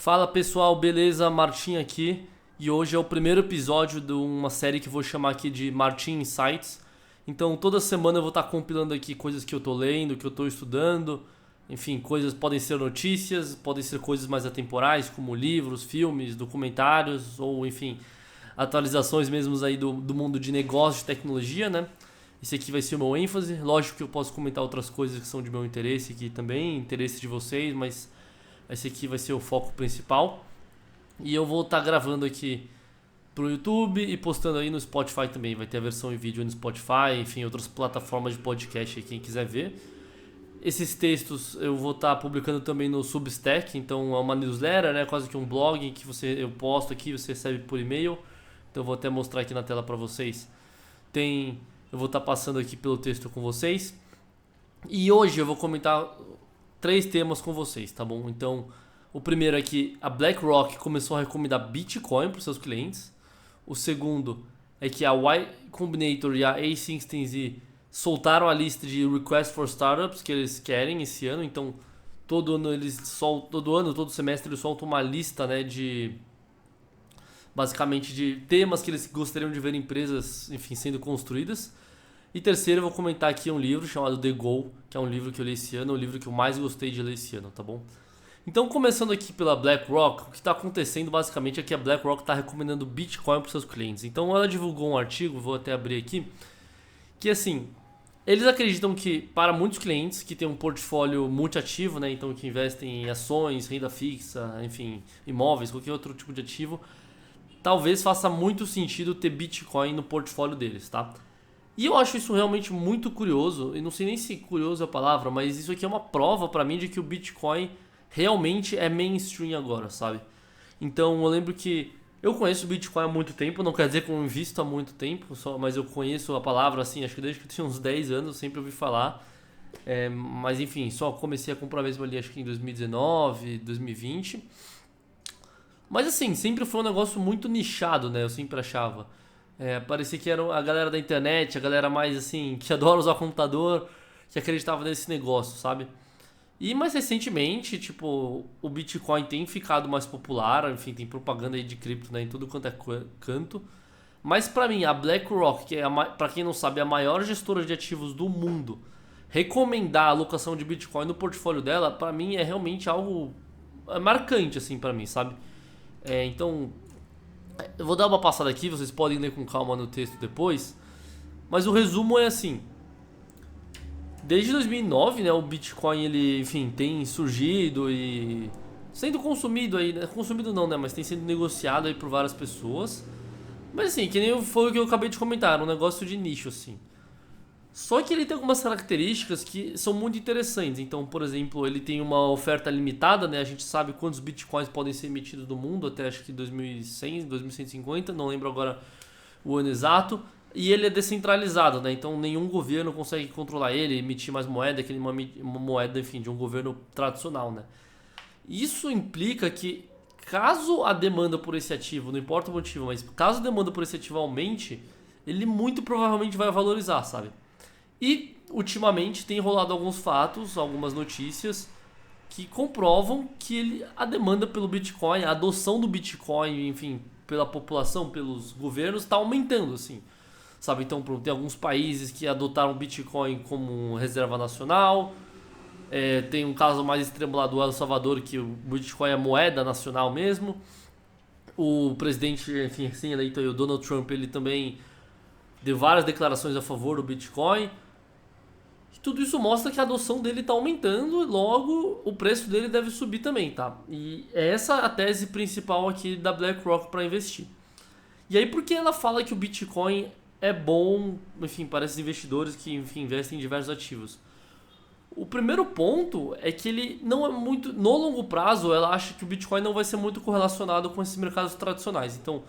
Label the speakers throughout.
Speaker 1: Fala pessoal, beleza? Martim aqui e hoje é o primeiro episódio de uma série que eu vou chamar aqui de Martim Insights. Então toda semana eu vou estar compilando aqui coisas que eu tô lendo, que eu tô estudando, enfim, coisas podem ser notícias, podem ser coisas mais atemporais, como livros, filmes, documentários ou enfim, atualizações mesmo aí do mundo de negócios, de tecnologia, né? Esse aqui vai ser o meu ênfase. Lógico que eu posso comentar outras coisas que são de meu interesse aqui também, interesse de vocês, mas esse aqui vai ser o foco principal. E eu vou estar gravando aqui pro YouTube e postando aí no Spotify também. Vai ter a versão em vídeo no Spotify, enfim, outras plataformas de podcast aí, quem quiser ver. Esses textos eu vou estar publicando também no Substack, então é uma newsletter, né, quase que um blog que eu posto aqui, você recebe por e-mail. Então eu vou até mostrar aqui na tela para vocês. Eu vou estar passando aqui pelo texto com vocês. E hoje eu vou comentar três temas com vocês, tá bom? Então, o primeiro é que a BlackRock começou a recomendar Bitcoin para os seus clientes. O segundo é que a Y Combinator e a A16Z soltaram a lista de Request for Startups que eles querem esse ano. Então, todo semestre eles soltam uma lista, né, basicamente de temas que eles gostariam de ver empresas, enfim, sendo construídas. E terceiro, eu vou comentar aqui um livro chamado The Goal, que é um livro que eu li esse ano, é o livro que eu mais gostei de ler esse ano, tá bom? Então, começando aqui pela BlackRock, o que está acontecendo basicamente é que a BlackRock está recomendando Bitcoin para os seus clientes. Então, ela divulgou um artigo, vou até abrir aqui, que assim, eles acreditam que para muitos clientes que têm um portfólio multiativo, né, então que investem em ações, renda fixa, enfim, imóveis, qualquer outro tipo de ativo, talvez faça muito sentido ter Bitcoin no portfólio deles, tá? E eu acho isso realmente muito curioso, e não sei nem se curioso é a palavra, mas isso aqui é uma prova pra mim de que o Bitcoin realmente é mainstream agora, sabe? Então eu lembro que eu conheço o Bitcoin há muito tempo, não quer dizer que eu invisto há muito tempo, mas eu conheço a palavra assim, acho que desde que eu tinha uns 10 anos eu sempre ouvi falar. Mas enfim, só comecei a comprar mesmo ali acho que em 2019, 2020. Mas assim, sempre foi um negócio muito nichado, né? Eu sempre achava. Parecia que era a galera da internet, a galera mais assim, que adora usar computador, que acreditava nesse negócio, sabe? E mais recentemente, tipo, o Bitcoin tem ficado mais popular, enfim, tem propaganda aí de cripto, né, em tudo quanto é canto. Mas pra mim, a BlackRock, que é pra quem não sabe, a maior gestora de ativos do mundo, recomendar a alocação de Bitcoin no portfólio dela, pra mim é realmente algo marcante assim pra mim, sabe? Então, eu vou dar uma passada aqui, vocês podem ler com calma no texto depois. Mas o resumo é assim: desde 2009, né, o Bitcoin ele, enfim, tem surgido e sendo consumido aí, né? Consumido não, né, mas tem sido negociado aí por várias pessoas. Mas assim, que nem foi o que eu acabei de comentar, um negócio de nicho assim. Só que ele tem algumas características que são muito interessantes. Então, por exemplo, ele tem uma oferta limitada, né? A gente sabe quantos bitcoins podem ser emitidos no mundo, até acho que 2100, 2150, não lembro agora o ano exato. E ele é descentralizado, né? Então nenhum governo consegue controlar ele, emitir mais moeda, que uma moeda, enfim, de um governo tradicional, né? Isso implica que caso a demanda por esse ativo, não importa o motivo, mas caso a demanda por esse ativo aumente, ele muito provavelmente vai valorizar, sabe? E ultimamente tem rolado alguns fatos, algumas notícias que comprovam que a demanda pelo Bitcoin, a adoção do Bitcoin, enfim, pela população, pelos governos, está aumentando, assim. Sabe, então tem alguns países que adotaram o Bitcoin como reserva nacional. Tem um caso mais extremo lá do El Salvador, que o Bitcoin é moeda nacional mesmo. O presidente, enfim, recém-eleito, o Donald Trump, ele também deu várias declarações a favor do Bitcoin. Tudo isso mostra que a adoção dele está aumentando e logo o preço dele deve subir também, tá? E é essa a tese principal aqui da BlackRock para investir. E aí por que ela fala que o Bitcoin é bom, enfim, para esses investidores que, enfim, investem em diversos ativos? O primeiro ponto é que ele não é muito... No longo prazo, ela acha que o Bitcoin não vai ser muito correlacionado com esses mercados tradicionais. Então,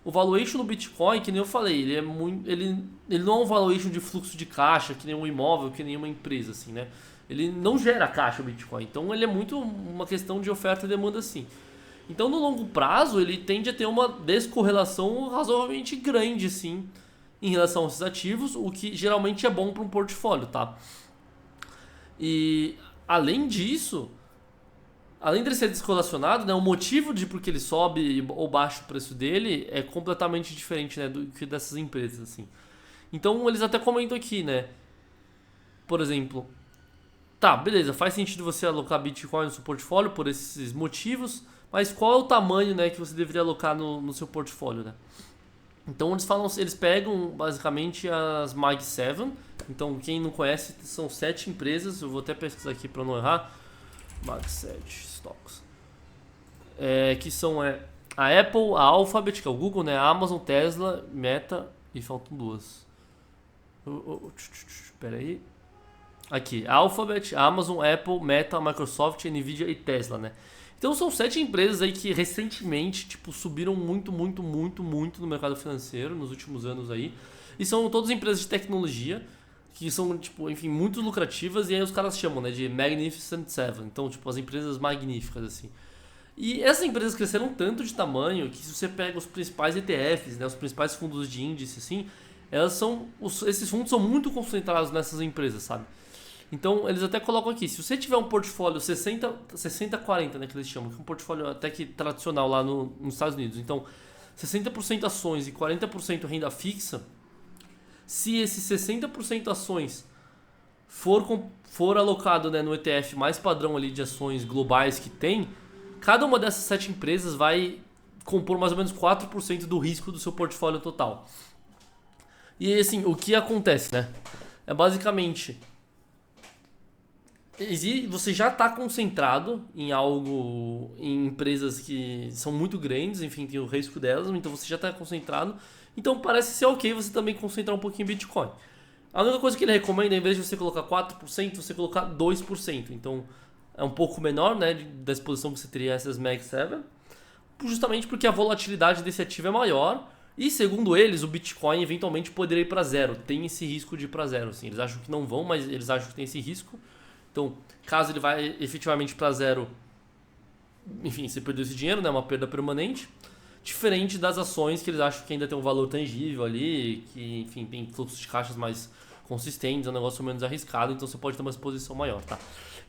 Speaker 1: o valuation do Bitcoin, que nem eu falei, ele não é um valuation de fluxo de caixa, que nem um imóvel, que nem uma empresa, assim, né? Ele não gera caixa o Bitcoin. Então ele é muito uma questão de oferta e demanda, assim. Então no longo prazo ele tende a ter uma descorrelação razoavelmente grande, assim, em relação aos ativos, o que geralmente é bom para um portfólio, tá? E além disso, além de ele ser descorrelacionado, né, o motivo de por que ele sobe ou baixa o preço dele é completamente diferente, né, do que dessas empresas, assim. Então eles até comentam aqui, né, por exemplo, tá, beleza, faz sentido você alocar Bitcoin no seu portfólio por esses motivos, mas qual é o tamanho, né, que você deveria alocar no seu portfólio, né? Então eles pegam basicamente as Mag 7. Então quem não conhece, são 7 empresas. Eu vou até pesquisar aqui para não errar. Mag 7 Stocks. Que são a Apple, a Alphabet, que é o Google, né? A Amazon, Tesla, Meta e faltam duas. Espera aí. Aqui, a Alphabet, a Amazon, Apple, Meta, Microsoft, Nvidia e Tesla, né? Então são 7 empresas aí que recentemente, tipo, subiram muito no mercado financeiro nos últimos anos aí. E são todas empresas de tecnologia que são, tipo, enfim, muito lucrativas, e aí os caras chamam, né, de Magnificent Seven. Então, tipo, as empresas magníficas, assim. E essas empresas cresceram tanto de tamanho que se você pega os principais ETFs, né, os principais fundos de índice, assim, esses fundos são muito concentrados nessas empresas, sabe? Então, eles até colocam aqui, se você tiver um portfólio 60-40, né, que eles chamam, que é um portfólio até que tradicional lá nos Estados Unidos. Então, 60% ações e 40% renda fixa, se esses 60% ações for alocado, né, no ETF mais padrão ali de ações globais que tem, cada uma dessas 7 empresas vai compor mais ou menos 4% do risco do seu portfólio total. E assim, o que acontece, né? É basicamente... Você já está concentrado em algo, em empresas que são muito grandes, enfim, tem o risco delas, então você já está concentrado. Então parece ser ok você também concentrar um pouquinho em Bitcoin. A única coisa que ele recomenda, em vez de você colocar 4%, você colocar 2%. Então é um pouco menor, né, da exposição que você teria a essas Mag 7, justamente porque a volatilidade desse ativo é maior. E segundo eles, o Bitcoin eventualmente poderia ir para zero. Tem esse risco de ir para zero. Assim. Eles acham que não vão, mas eles acham que tem esse risco. Então, caso ele vá efetivamente para zero, enfim, você perdeu esse dinheiro, né? Uma perda permanente. Diferente das ações, que eles acham que ainda tem um valor tangível ali, que, enfim, tem fluxos de caixas mais consistentes, é um negócio menos arriscado, então você pode ter uma exposição maior, tá?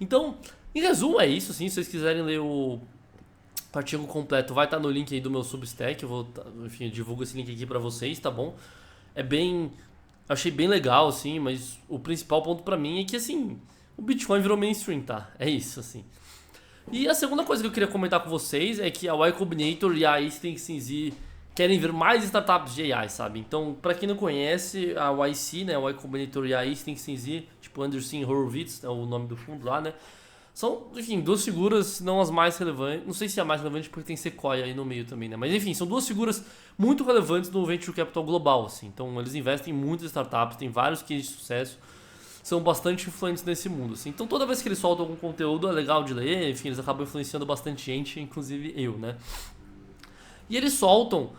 Speaker 1: Então, em resumo, é isso, assim. Se vocês quiserem ler o artigo completo, vai estar no link aí do meu Substack. Enfim, eu divulgo esse link aqui para vocês, tá bom? É bem... Achei bem legal, assim, mas o principal ponto para mim é que, assim... O Bitcoin virou mainstream, tá? É isso, assim. E a segunda coisa que eu queria comentar com vocês é que a Y Combinator e a YC querem ver mais startups de AI, sabe? Então, pra quem não conhece, a YC, né? A Y Combinator e a YC, tipo Andreessen Horowitz, é o nome do fundo lá, né? São, enfim, duas figuras, não as mais relevantes. Não sei se é a mais relevante porque tem Sequoia aí no meio também, né? Mas enfim, são duas figuras muito relevantes no Venture Capital global, assim. Então, eles investem em muitas startups, tem vários cases de sucesso. São bastante influentes nesse mundo, assim. Então toda vez que eles soltam algum conteúdo é legal de ler, enfim, eles acabam influenciando bastante gente, inclusive eu, né? E eles soltam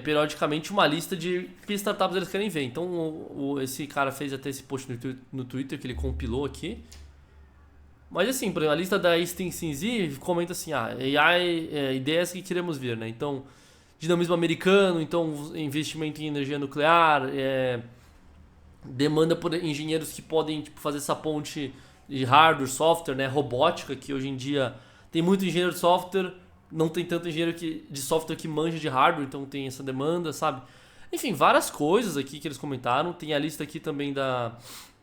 Speaker 1: periodicamente uma lista de que startups eles querem ver. Então esse cara fez até esse post no Twitter que ele compilou aqui. Mas assim, por exemplo, a lista da Extensinzi comenta assim, AI, ideias que queremos ver, né? Então, dinamismo americano, então investimento em energia nuclear, demanda por engenheiros que podem, tipo, fazer essa ponte de hardware, software, né, robótica, que hoje em dia tem muito engenheiro de software, não tem tanto engenheiro de software que manja de hardware, então tem essa demanda, sabe? Enfim, várias coisas aqui que eles comentaram. Tem a lista aqui também da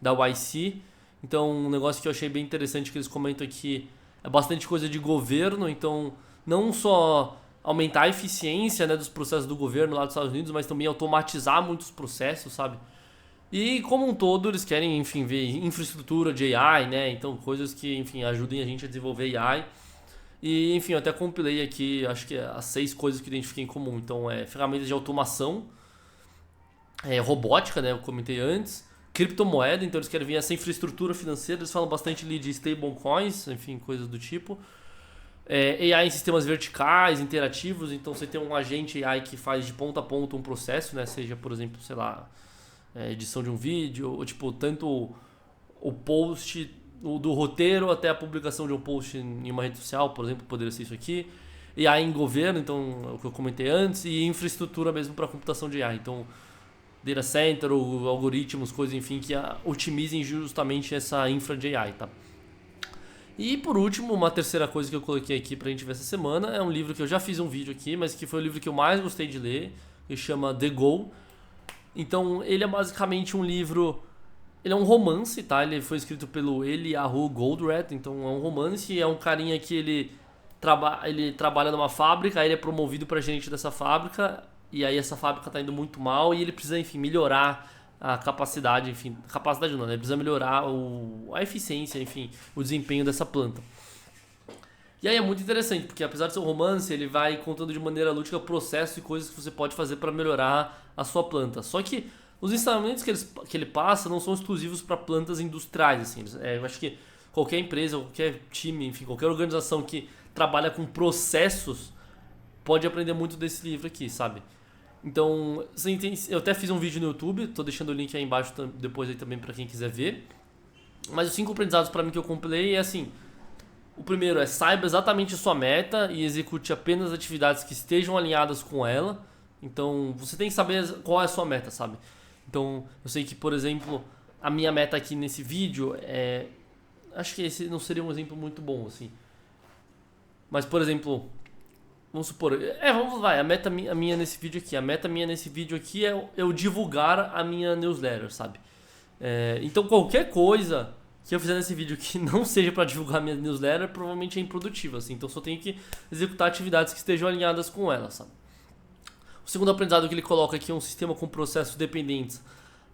Speaker 1: YC. Então, um negócio que eu achei bem interessante que eles comentam aqui é bastante coisa de governo. Então, não só aumentar a eficiência, né, dos processos do governo lá dos Estados Unidos, mas também automatizar muitos processos, sabe? E como um todo, eles querem, enfim, ver infraestrutura de AI, né? Então, coisas que, enfim, ajudem a gente a desenvolver AI. E, enfim, eu até compilei aqui, acho que as 6 coisas que eu identifiquei em comum. Então, ferramentas de automação, robótica, né? Eu comentei antes. Criptomoeda, então eles querem ver essa infraestrutura financeira. Eles falam bastante ali de stablecoins, enfim, coisas do tipo. AI em sistemas verticais, interativos. Então, você tem um agente AI que faz de ponta a ponta um processo, né? Seja, por exemplo, sei lá... edição de um vídeo, ou tipo, tanto o post do roteiro até a publicação de um post em uma rede social, por exemplo, poderia ser isso aqui. E AI em governo, então, o que eu comentei antes, e infraestrutura mesmo para computação de AI. Então, data center, ou algoritmos, coisas, enfim, que otimizem justamente essa infra de AI, tá? E por último, uma terceira coisa que eu coloquei aqui pra gente ver essa semana é um livro que eu já fiz um vídeo aqui, mas que foi o livro que eu mais gostei de ler, que chama The Goal. Então ele é basicamente um livro, ele é um romance, tá? Ele foi escrito pelo Eliyahu Goldratt, então é um romance, é um carinha que ele trabalha numa fábrica, aí ele é promovido pra gerente dessa fábrica, e aí essa fábrica tá indo muito mal e ele precisa, enfim, melhorar a capacidade, enfim, capacidade não, né? Ele precisa melhorar a eficiência, enfim, o desempenho dessa planta. E aí é muito interessante, porque apesar de ser um romance, ele vai contando de maneira lúdica processos e coisas que você pode fazer para melhorar a sua planta. Só que os ensinamentos que ele passa não são exclusivos para plantas industriais, assim. Eu acho que qualquer empresa, qualquer time, enfim, qualquer organização que trabalha com processos pode aprender muito desse livro aqui, sabe? Então, eu até fiz um vídeo no YouTube, tô deixando o link aí embaixo depois aí também para quem quiser ver. Mas os 5 aprendizados para mim que eu compilei é assim: o primeiro é saiba exatamente a sua meta e execute apenas atividades que estejam alinhadas com ela. Então, você tem que saber qual é a sua meta, sabe? Então, eu sei que, por exemplo, a minha meta aqui nesse vídeo é... Acho que esse não seria um exemplo muito bom, assim. Mas, por exemplo, vamos supor... a meta minha nesse vídeo aqui. A meta minha nesse vídeo aqui é eu divulgar a minha newsletter, sabe? Então, qualquer coisa que eu fizer nesse vídeo que não seja para divulgar minha newsletter, provavelmente é improdutiva, assim. Então, só tenho que executar atividades que estejam alinhadas com ela, sabe? O segundo aprendizado que ele coloca aqui é um sistema com processos dependentes.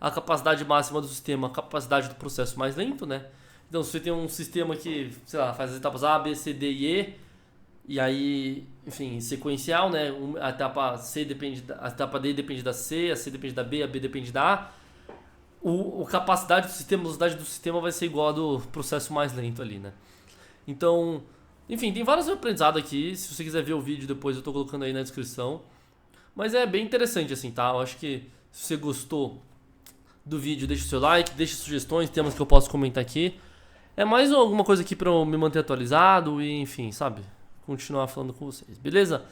Speaker 1: A capacidade máxima do sistema, a capacidade do processo mais lento, né? Então, se você tem um sistema que, sei lá, faz as etapas A, B, C, D e E, e aí, enfim, sequencial, né? A etapa a etapa D depende da C, a C depende da B, a B depende da A. A capacidade do sistema, a velocidade do sistema vai ser igual a do processo mais lento ali, né? Então, enfim, tem vários aprendizados aqui. Se você quiser ver o vídeo depois, eu tô colocando aí na descrição. Mas é bem interessante, assim, tá? Eu acho que se você gostou do vídeo, deixa o seu like, deixa sugestões, temas que eu posso comentar aqui. É mais alguma coisa aqui pra eu me manter atualizado e, enfim, sabe? Continuar falando com vocês, beleza?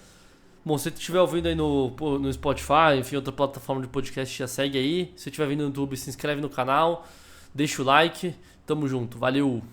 Speaker 1: Bom, se você estiver ouvindo aí no Spotify, enfim, outra plataforma de podcast, já segue aí. Se você estiver vindo no YouTube, se inscreve no canal, deixa o like. Tamo junto, valeu!